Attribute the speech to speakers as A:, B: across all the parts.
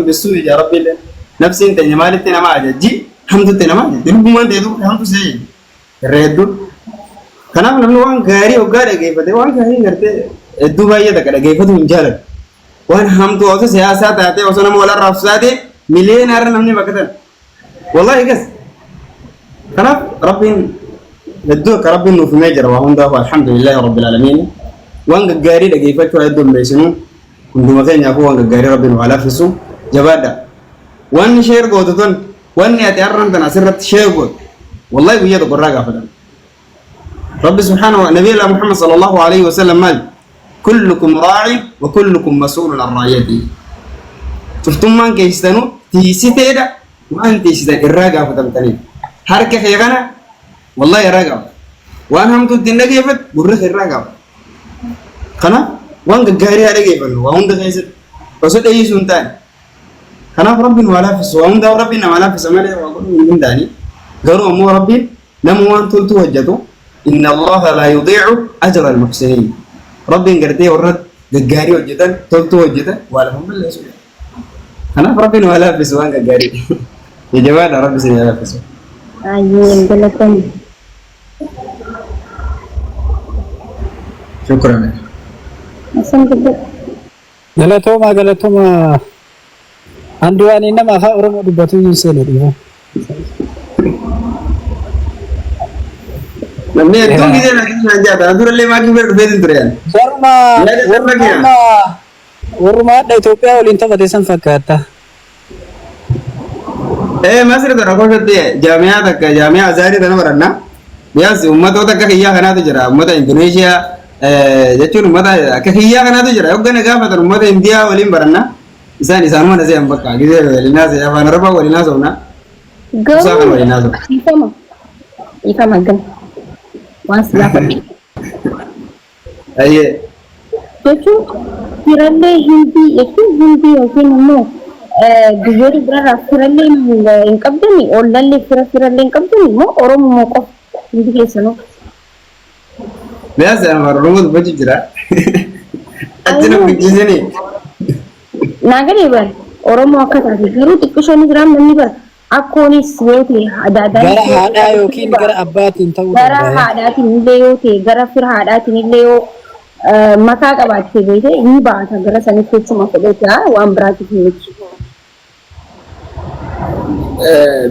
A: بالسوء يا ربي نفسي انت جمالت انا ما اجي حمد انت ما اجي رب ما انت حمد سي الريدو كلام لما وان غاري وغاري كيف ده وان غاري کرتے دبي ده كده كيف تم جالك وان هم تو اوسه سياسات آتے اوسه مولا رفساتي مليون ار نمني وقت والله يقص كلام ربي الدوك ربي انه في مجرى وهم ده الحمد لله رب العالمين وان غاري ده كيف تو يدوم بيسنون كنت مكان يا وان غاري ربي وعلى فسو جبادا وان شير غوتون وان يتعرن تناصرت شير غوت والله بيجي تقرا فدان رب سبحانه ونبي الله محمد صلى الله عليه وسلم مال كلكم راعي وكلكم مسؤول عن رعيته شفتم من كيستنو تيسيتيدا وانت تيسيتا الراجع فتمتني حركه خيغنا والله راجع وانا هم تدين كيفت برخ الراجع خنا وان غاري على كيفن وان ده كيس وسد اي سنتان خنا ربنا ولا في سوان ده ربنا ولا في سماء من داني قالوا مو ربي نمو وان تلتو وجدوا إن الله لا يضيع أجر المحسنين ربي قرتي ورد جاري وجدا تلتو وجدا ولهم بالله سبحانه أنا ربنا ولا في سوان جاري يا جماعة ربي سني ولا في سوان
B: أيوة بلكم
A: شكرا لك
C: قالتهم عندواني إنما خاورم دبتو سنة
A: namni hedduun gisee naan jaata durallee maatii bira dhufee hin ture yaani.
C: Warruma adda Itoophiyaa waliin taphate san fakkaata.
A: Masri tana koshatti jaamiyaa takka jaamiyaa Azaarii tana baranna. Biyaas uummatoota akka kiyyaa kanaatu jira. Uummata Indoneeshiyaa jechuun uummata akka kiyyaa kanaatu jira. Hoggana gaafatan uummata Indiyaa waliin baranna. Isaanuma na se'an bakka gisee waliin haasa'e afaan Arabaa waliin haasa'uuna. Isaa kan waliin haasa'u.
B: Ifama gan. Once left.
A: Aye.
B: Jechuun firallee hindi yookiin immoo guyyoota biraarraa firallee hin qabdani oollallee firallee hin qabdani immoo Oromoo qofa hindi keessanuu.
A: Biyaas Oromoo dubbachuu jira. Achi na guddisanii.
B: Naaganii bara Oromoo akka taate garuu xiqqishoon jiraan namni bara. Akkoonis yoo ta'e adda
C: gara haadhaa yookiin gara abbaatiin ta'uu
B: danda'a. Gara haadhaatiin illee yoo ta'e gara fira haadhaatiin illee yoo mataa qabaattee beekte ni baata gara sanitti jechuudha fedheetaa waan biraatiif miti.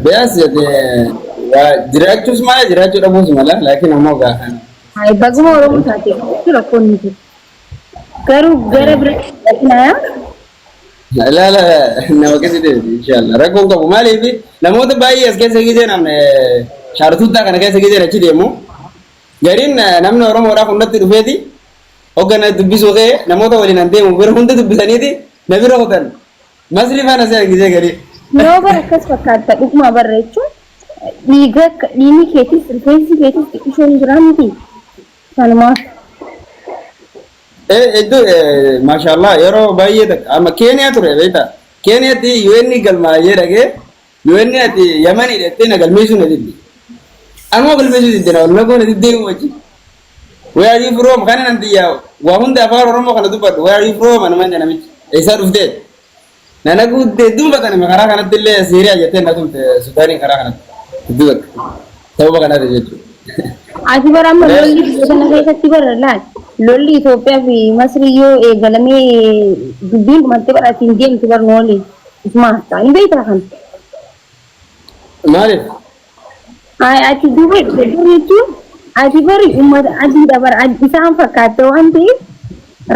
A: Biyaas jiraachuus mala jiraachuu dhabuus mala laakiin ammoo gaafan.
B: Baguma Oromoo taatee rakkoon ni jiru. Garuu gara biraatti
A: لا nama keessatti inshallah rakkoon qabu maaliif namoota baay'ee as keessa gisee namne shaartuutaa kana keessa gisee achi deemu gariin namni Oromoodhaaf hundatti dhufeeti hoggana dubbisuu kee namoota waliin an deemu bira hunda dubbisaniiti na bira hotan masli faana se'an gisee garii
B: yoo bara akkas fakkaata dhuguma barra jechuun dhiigni keetis rifeensi keetis xiqqishoon jiraa miti sanumaaf.
A: Itu mashallah yeroo baay'ee amma Keeniyaa ture beektaa Keeniyaatti UN galmaa'ee dhagee UN ati Yamani dheettee na galmeessuu na diddi ammoo galmeessuu diddi na walma goone diddee wajji where are you from kana nan diyyaa waa hunda afaan Oromoo kana dubbadhu where are you from ana manja namichi eessaa dhuftee nana guuttee dumbatani karaa kanatti illee Siiriyaa jettee na tumte Sudaanii karaa kanatti dubbat sababa kanaati jechuudha.
B: Ati bara amma lolli biyya kana keessatti bara laal lolli Itoophiyaa fi Masri yoo eegalamee dubbiin dhumatti bara ittiin deemtu bara nooli ismaa ta'anii beektaa kan.
A: Maaliif?
B: Ati duuba jechuun ati bari uummata adiidha bara isaan fakkaatte waan ta'eef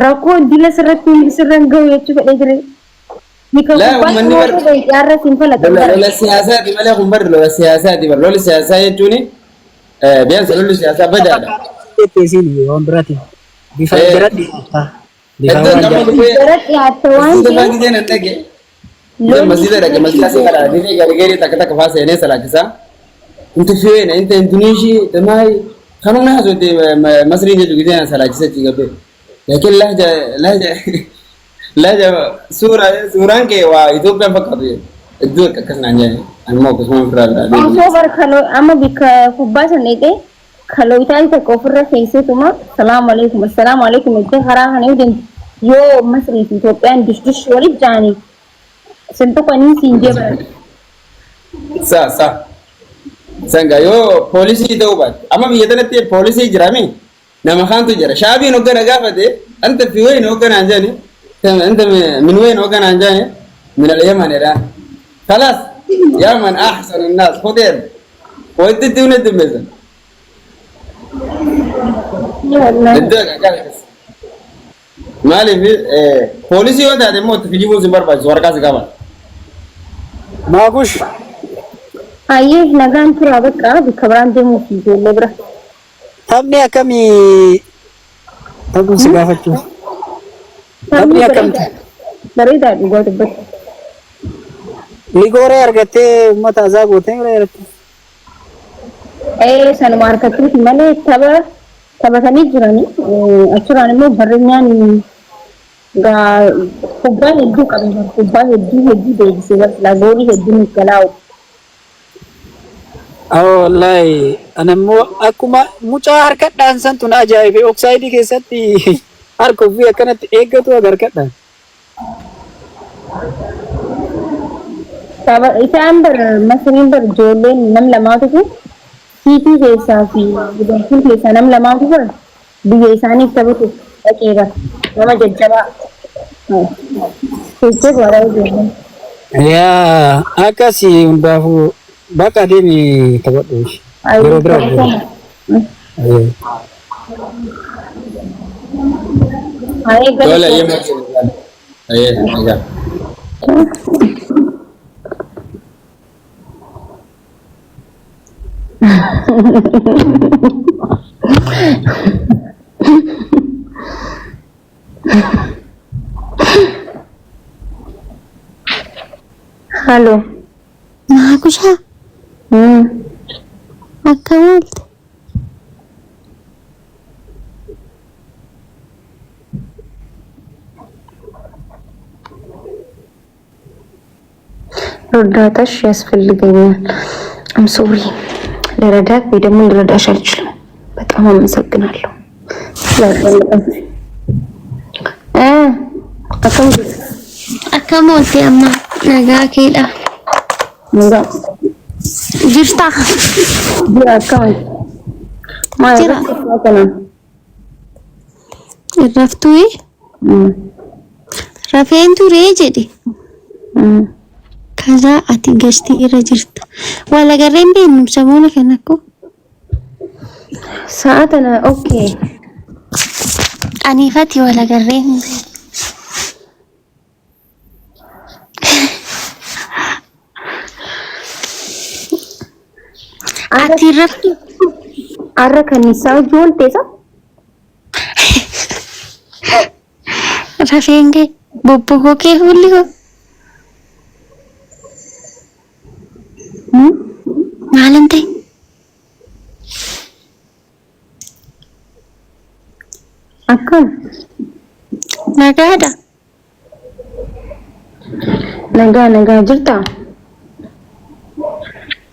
B: rakkoo dila sirratti sirran gahu jechuu fedhee jire.
A: Lola siyaasaati malee kun barri lola siyaasaati bara lolli siyaasaa jechuun biasa lulus ya sabar dah.
C: Itu sih orang berarti. Bisa berat di atas.
B: Berat di atas.
A: Itu bagi dia nanti ke. Dia masih ada masih asing ada. Ini gara-gara tak fase ini salah kisah. Untuk sih na inte Indonesia temai. Kamu nak so di Masri dia juga dia salah kisah juga be. Lakin lahja surang ke wah itu kan pakai tu. Itu kesenangannya. Mau ke semua berada.
B: Aku kalau ama bika kubasan itu kalau itu aja kofra kayak itu mah assalamualaikum itu harah hanya udah yo Masri itu Ethiopian district wali jani Sentu kani sinje bara.
A: Sa. Sanga yo policy ta'uu baate amma biyya kanatti policy jiraami nama kaantu jira shaabiin hoggana gaafate anta fi wayin hogganaan jaani anta min wayin hogganaan jaani min al-yaman ira خلاص يمن احسن الناس خدين ودي تدون الدمزه مالي في بوليسي ودا دموت في جيبو زمبر باز ورقه زغبا
C: maagush
B: Aye nagaan tura bakka bikabraan deemu fi ijoollee bira.
C: taphni akkamii ta'uu si gaafachuu taphni akkamti
B: Bareedaa dhugaa dubbatu.
C: ligooree argattee uummata azaa gootee irratti
B: Sanuma harkatti malee taphatanii jiranii achirraan immoo barreenyaan kubbaa hedduu qaban kubbaa hedduu deebisee barsiisaa goolii hedduu galaa'u.
C: wallahi anammoo akkuma mucaa harkadhaan santu na ajaa'ibe oksaayidii keessatti harka ofii akkanatti eeggatu harkadhaan.
B: Isaan masriin ijoolleen nam lamaatu siitii keessaa fi gudantiin keessaa nam lamaatu biyya isaaniif taphatu dhaqeera nama jajjabaa. Keessee boodaa ijoolleen.
C: Yaa akkasii hundaafuu bakka deemi taphadhu yeroo biraa
A: ولا يمكن ايه
B: Halo.
D: Maakusha. Akkam oolte?
B: እርዳታሽ ያስፈልገኛል። አም ሶሪ ልረዳት ወይ ደግሞ ልረዳሽ አልችልም። በጣም አመሰግናለሁ።
D: Akkam oolte amma nagaa keedha.
B: Nagaa.
D: Jirta?
B: Jira akkam.
D: Jira. Raftuuyi? Rafeen turee jedhe. Kaza ati gashtii irra jirta. Wal agarreen deemnu samuuna kana akkoo?
B: Sa'aatana okay.
D: Aniifati wal agarreen. Ati raftu?
B: Arra kannisaa ijoolteesa?
D: Rafeen kee bobbokoo kee hulli hoo? Maalan ta'e?
B: Akkam?
D: Nagaadha.
B: Nagaa jirta?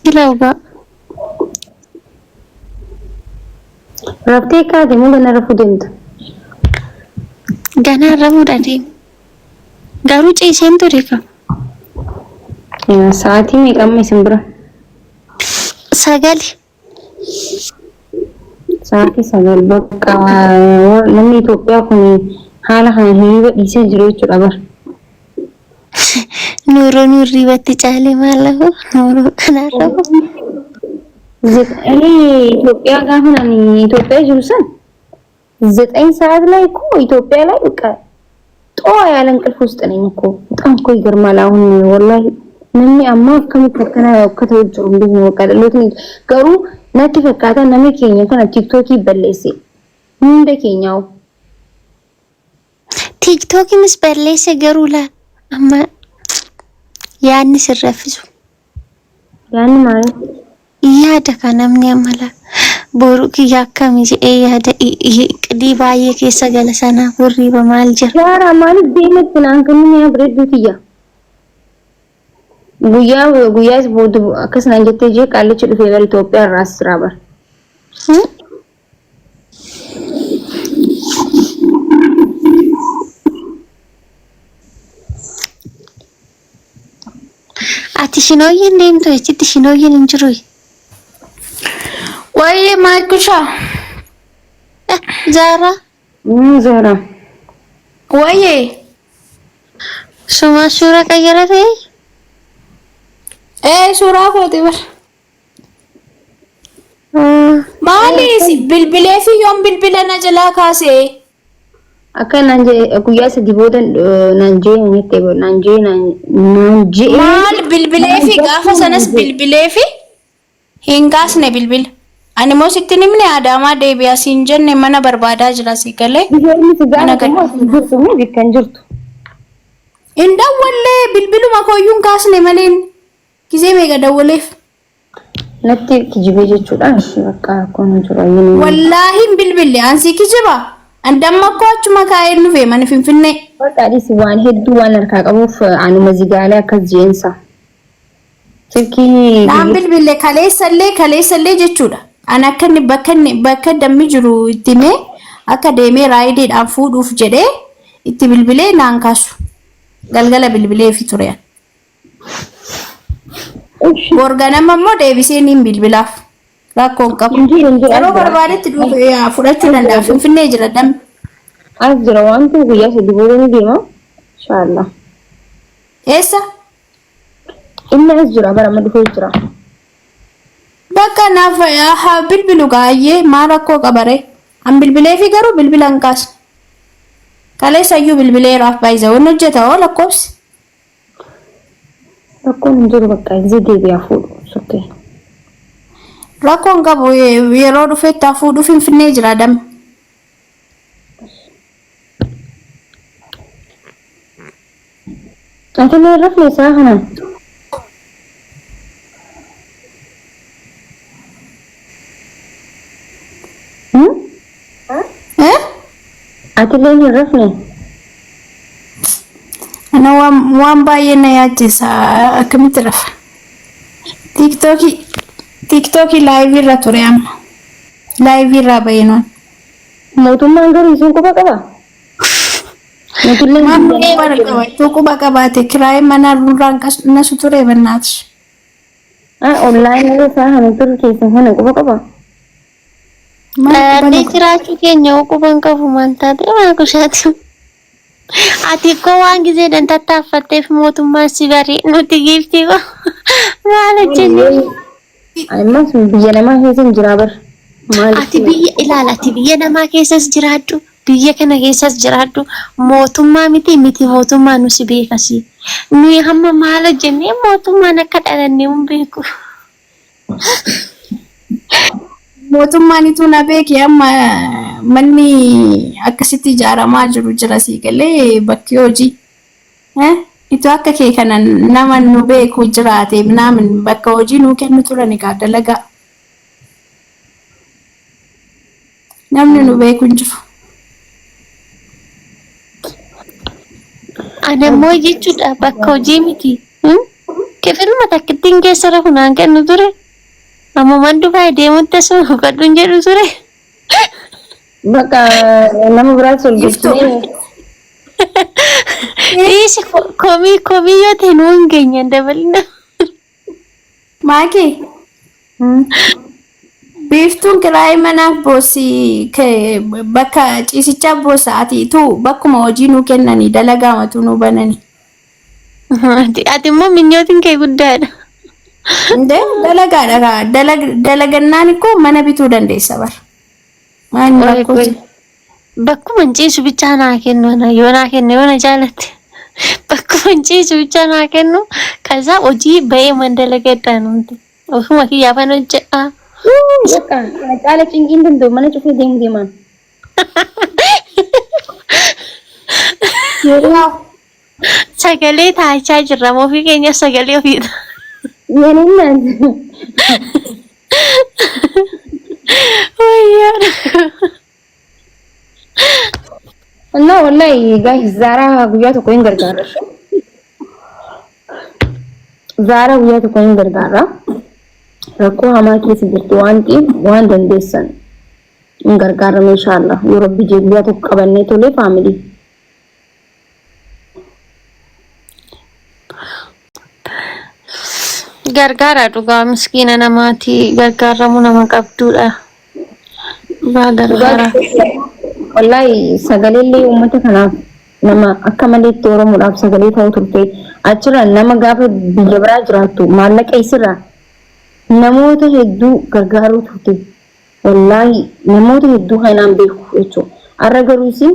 D: Ilaalba.
B: Raftee kaate moo gana rafuu deemta?
D: Ganaa rafuudha deemu. Garuu ciiseen ture qaba.
B: Sa'aatii meeqamma isin bira?
D: 9.
B: Sa'aatii 9 bakka namni Itoophiyaa kun haala kana hiriira dhiisee jiru jechuudha bar.
D: Nuuroo nurriibatti caalee maal lafu? Nuuroo kanarra fu?
B: Itoophiyaa gaafa nani Itoophiyaa jiru san 9 ሰዓት ላይ እኮ ኢትዮጵያ ላይ በቃ ጠዋ ያለ እንቅልፍ ውስጥ ነኝ እኮ በጣም እኮ ይገርማል። አሁን ወላሂ namni amma akkamitti akkana akkata jiru እንዴት ነው በቃ ለሎት ገሩ natti fakkaata namni keenya kana tiktokii balleesse hunda keenyaው
D: tiktookiinis balleesse garuu laal amma yaadni sirrafisu
B: yaani ማለት
D: yaada kan namni amala boru kiyya akkami jedhee yaada qidii baay'ee keessa gala sana burriiba maal jira
B: yaara maal deemetti naan kanneen yaa bireedduutiyya guyyaas booda akkasuma jettee jee qaalichi dhufee gara Itoophiyaa irraa asiraa bar.
D: ati shinooyyeen deemtu jechitti shinooyyeen hin jiru.
B: Waa'ee maakushaa.
D: Zara
B: Zara. Waa'ee.
D: suma suura qayyarate.
B: Suuraa kooti bar. Maalis bilbilee fi yoon bilbila na jalaa kaasee.
E: Akka naan je guyyaa sadii booda naan je
B: maal bilbilee fi gaafa sanas bilbilee fi hin kaasne bilbila. Ani moo sitti nimne Adaamaa deebi'aa siin jenne mana barbaadaa jira si galee.
E: mana kan jirtu.
B: Indawwalle bilbiluma koyyuun kaasne maleen gisee meeqa dawwaleef.
E: Natti kijibee jechuudha. Bakka kun jira yini.
B: Wallaahi bilbille ansi kijiba. Andamma ko achuma kaa'een nufe mana Finfinnee.
E: Bakka waan hedduu waan harkaa qabuuf anuma zigaalee akkas jeensa. Silkii
B: naan bilbille kaleessallee jechuudha. An bakka dammi jiru ittime akka deemee raayidiidhaan fuudhuuf jedhee itti bilbilee naan kaasu. Galgala bilbilee fi ture. Borganama immoo deebisee niin bilbilaaf. Rakkoon qabu. Yeroo barbaadetti fudhachuu danda'a. Finfinnee jira dammi.
E: as jira waan kun guyyaa sadii booda ni deema. Inshallah.
B: Eessa?
E: Inni as jira bara dhufee jira.
B: Bakka naaf haa bilbilu gaayyee maal rakkoo qabare. An bilbilee fi garuu bilbila hin kaasne. Kaleessayyuu bilbileeraaf baay'isa waan hojjeta oo lakkoofsi.
E: Rakkoon hin jiru bakka izee deebi'aa fuudhu. Sokkee.
B: Rakkoon qabu yeroo dhufetti haa fuudhu Finfinnee jira dammi.
E: Ati ni rafne isaa kana. Ati ni rafne.
B: Ana waan baay'ee na yaachisa akkamitti rafa. TikTokii live irra ture amma. Live irra bayyinoon.
E: Mootummaan garuu isin quba qaba.
B: Quba qabaate kiraayee mana nurraan nasu ture bannaati.
E: Online irra isaa kana ture keessan kana quba qaba.
D: Ni jiraachuu keenya quban qabu maal taate maakushaati. Ati ko waan gisee dan tattaaffatteef mootummaan si barii nuti giiftii ko maal hojjenne.
E: Ammas biyya namaa keessa jira bar.
D: Ati biyya ilaala ati biyya namaa keessas jiraadhu biyya kana keessas jiraadhu mootummaa miti mootummaa nu si beekasi. Nuyi hamma maal hojjenne mootummaan akka dhalannee hin beeku.
B: Mootummaan itu na beeki amma manni akkasitti ijaaramaa jiru jira si galee bakki hojii. Itu akka kee kana nama nu beeku jiraate naamin bakka hojii nu kennu turan egaa dalagaa. Namni nu beeku hin jiru.
D: Ana moo jechuudha bakka hojii miti. Kefiruma takkittiin keessa rafunaan kennu ture. Amma mandu fa'aa deemutti asuma kadhuun jedhu ture.
E: Bakka nama biraas ol jechuudha.
D: Isi komii yoo ta'e nu hin geenye dabalina.
B: Maakii? Biiftuun kiraayee manaaf boosii bakka ciisichaa boosaatiitu bakkuma hojii nu kennanii dalagaamatu nu bananii.
D: Ati immoo minyootiin kee guddaadha.
B: Dalagannaan ko mana bituu dandeessa bar. Maani rakkooti.
D: Bakkuma ciisu bichaa naa kennu yoo naa kenne yoo na jaalatte. Bakkuma ciisu bichaa naa kennu kaza hojii ba'ee mandalagadhaan hundi. Ofuma kiyyaafan hojjedha.
E: Bakka caala cinqiin danda'u mana cufee deemu deeman.
D: Sagalee taachaa jirra ofii keenya sagalee ofiidha.
E: Yaninnan. Wallahi guys Zara guyyaa tokko hin gargaara. Zara guyyaa tokko hin gargaara. Rakkoo hamaa keessa jirti waan dandeessan hin gargaarame inshallah. Yoo Rabbi guyyaa tokko qabannee tolee family.
D: gargaara dhugaa miskiina namaati gargaaramu nama qabduudha dhugaa gargaara
E: wallahi sagalee uummata kanaaf nama akka malee Oromoodhaaf sagalee ta'u turte achirra nama gaafa biyya biraa jiraattu maallaqa isirra namoota hedduu gargaaruu turte wallahi namoota hedduu kanaan beeku jechuudha arra garuu isin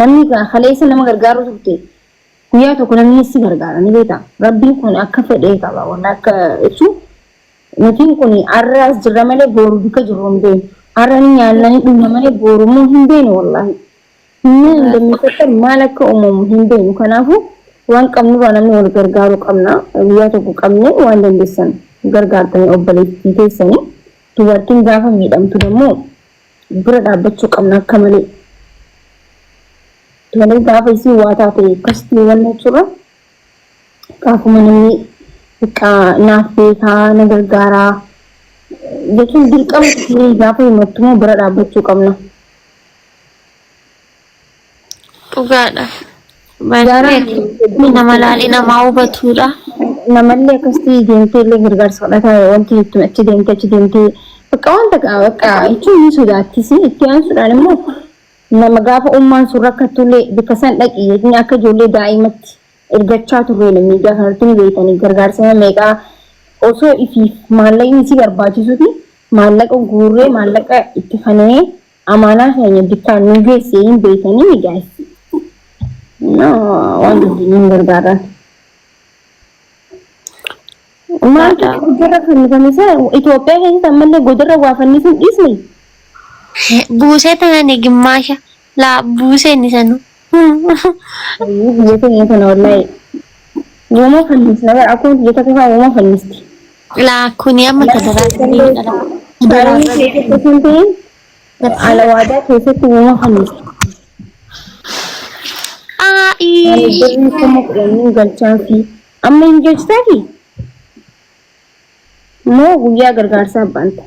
E: namni kaleessa nama gargaaruu turte guyyaa tokko namni si gargaara ni beeta rabbiin kun akka fedhee qaba wallahi akka jechuun nutiin kun arra as jirra malee booru duka jirru hin beenu arra nyaannani dhumna malee boorummoo hin beenu wallahi inni እንደሚፈጠር ማለከ ኡሙም hinbeenu kanaafu waan qabnu waan namni wal gargaaru qabna guyyaa tokko qabne waan dandeessan gargaartanii obboleettii keessanii dubartiin gaafa miidhamtu demmoo bira dhaabbachuu qabna akka malee Tumalee gaafa isii waa taate akkasitti waan jechuudha gaafuma namni naaf beekaa na gargaaraa jechuun dirqama gaafa himattumoo bira dhaabbachuu qabna.
D: dhugaadha nama laalee nama hubatuudha
E: namallee akkasitti deemtee illee gargaarsa fudhataa wanti jettuun achi deemtee bakka wanta bakka jechuun ni sodaachisi itti aansuudhaan immoo nama gaafa ummaan sun rakkatullee bika san dhaqii jechuun akka ijoollee daa'imatti ergachaa turre namni kanatti ni beekanii gargaarsa meeqaa osoo ifiif maallaqni si barbaachisuti maallaqa guurree maallaqa itti fanee amaanaa keenya bikkaan nu geessee hin beekanii ni gaassi. No, waan hin gargaaran. Maata godara fannisamisa Itoophiyaa keessatti ammallee godara waa fannisan dhiisne.
D: Buusee tanani gimmaasha laa buusee ni sanu.
E: Biyya keenya kana wallahi wooma fannisna bara akkuma biyya takka wooma fannisti.
D: Laa kuni amma
E: kadaraa alawaadaa keessatti wooma fannisti. Birri kuma kudhanii galchaa fi amma hin jechitaati moo guyyaa gargaarsaa baanta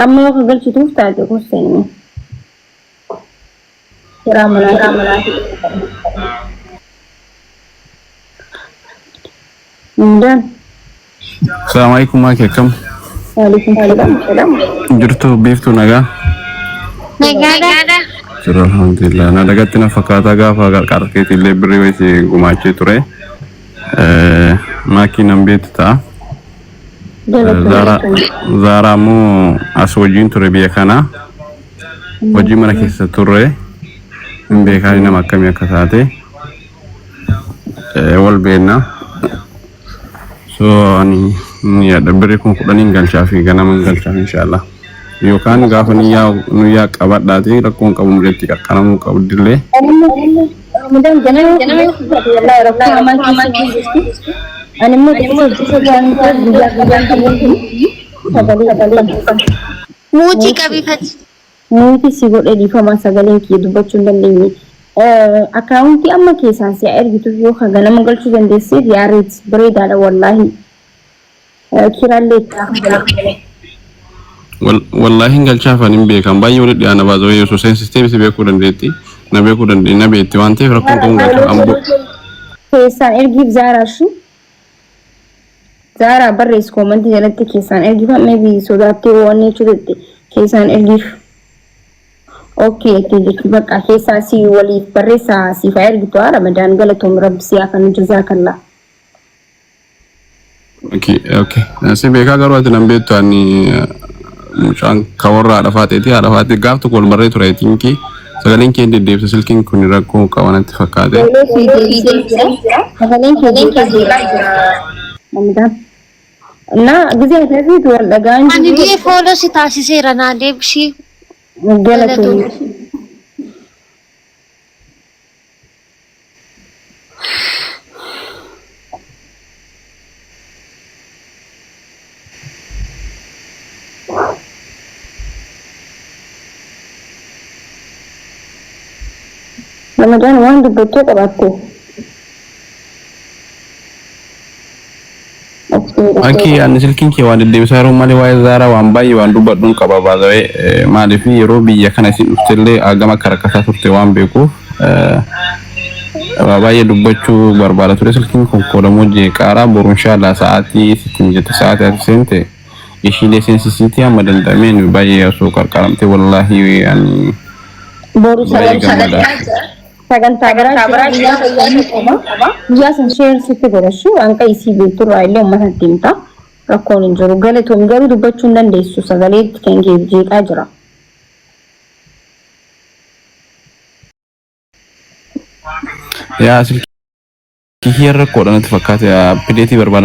E: amma yoo kan galchituuf taate kusseenni kiraa manaa Mudan.
F: Assalamualaikum akam.
E: Waalaikumsalam.
F: Jirtu biiftu nagaa.
D: Nagaadha.
F: Alhamdulillah. Na dagatti na fakkaata gaafa qarqarkeetii illee birrii wayiti gumaachee ture. Maakiinaan beektu ta'a. Zara ammoo as wajjin ture biyya kana. Hojii mana keessa turre. Hin beekaan nama akkamii akka taate. Wal beekna. So ani yaada birrii kun kudhaniin galchaa fi ganaman galchaa inshallah. Yookaan gaafa nuyyaa qabadhaati rakkoon qabu mudeetti qaqqaramuu qabdillee.
E: Mudan ganama wallahi rakkoo hamaan keessa ani immoo
D: muutii qabifati.
E: Muutii si godhee dhiifamaa sagaleen kiyya dubbachuu hin dandeenye. Akaawuntii amma keessaan si ergituuf yoo ganama galchuu dandeesseef yaareet bareedaadha wallahi. Kiraallee
F: wallahi galchaa fanin beekan baay'ee walitti dhiyaana baazoo yoo seensisteemis beekuu dandeetti na beekuu dandeenya beetti waan ta'eef rakkoon qabu galchaa ambo
E: keessaan ergiif zaaraashi zaaraa barreessi koomantii jalatti keessaan ergifamee fi sodaattee waan jechuudha keessaan ergiif okay itti jechuudha bakka keessaa si waliif barreessaa siif ergitu Ramadaan galatoom rabbi si afaan jazaakallaa.
F: Okay si beekaa garuu ati nan beektu ani mucaan kawarraa dhafaateeti haadhafaati gaaf tokko wal barree ture tinki sagaleen kee deddeebisa silkiin kun rakkoo qabanatti fakkaate.
E: Sagaleen kee na gisee taasisu wal dhagaan
D: Ani biyya fooloo si taasiseera naa deebishii.
E: galatoom. Ramadan waan dubbachuu qabatte.
F: Aki ani silkiin kee waan deddeebisaa yeroo malee waa'ee Zaaraa waan baay'ee waan dubbadhuun qaba baazawee maaliif yeroo biyya kana isin dhuftellee agama akka rakkataa turte waan beekuuf baay'ee dubbachuu barbaada ture silkiin konkolamoo jeeqaaraa boru inshallah sa'aatii 6 sa'aatii ati seente ishiilee seensisiitii amma danda'ameen baay'ee osoo qarqaramte wallaahi ani
E: boru sagantaa biraa guyyaa san sheer sitti godhashu hanqa isii beekturraa illee uummatatti himta rakkoon hin jiru galatoom garuu dubbachuu hin dandeessu sagaleetti kan jeeqaa jira.
F: Ya silkii hirra koodhanatti fakkaate pileetii barbaada.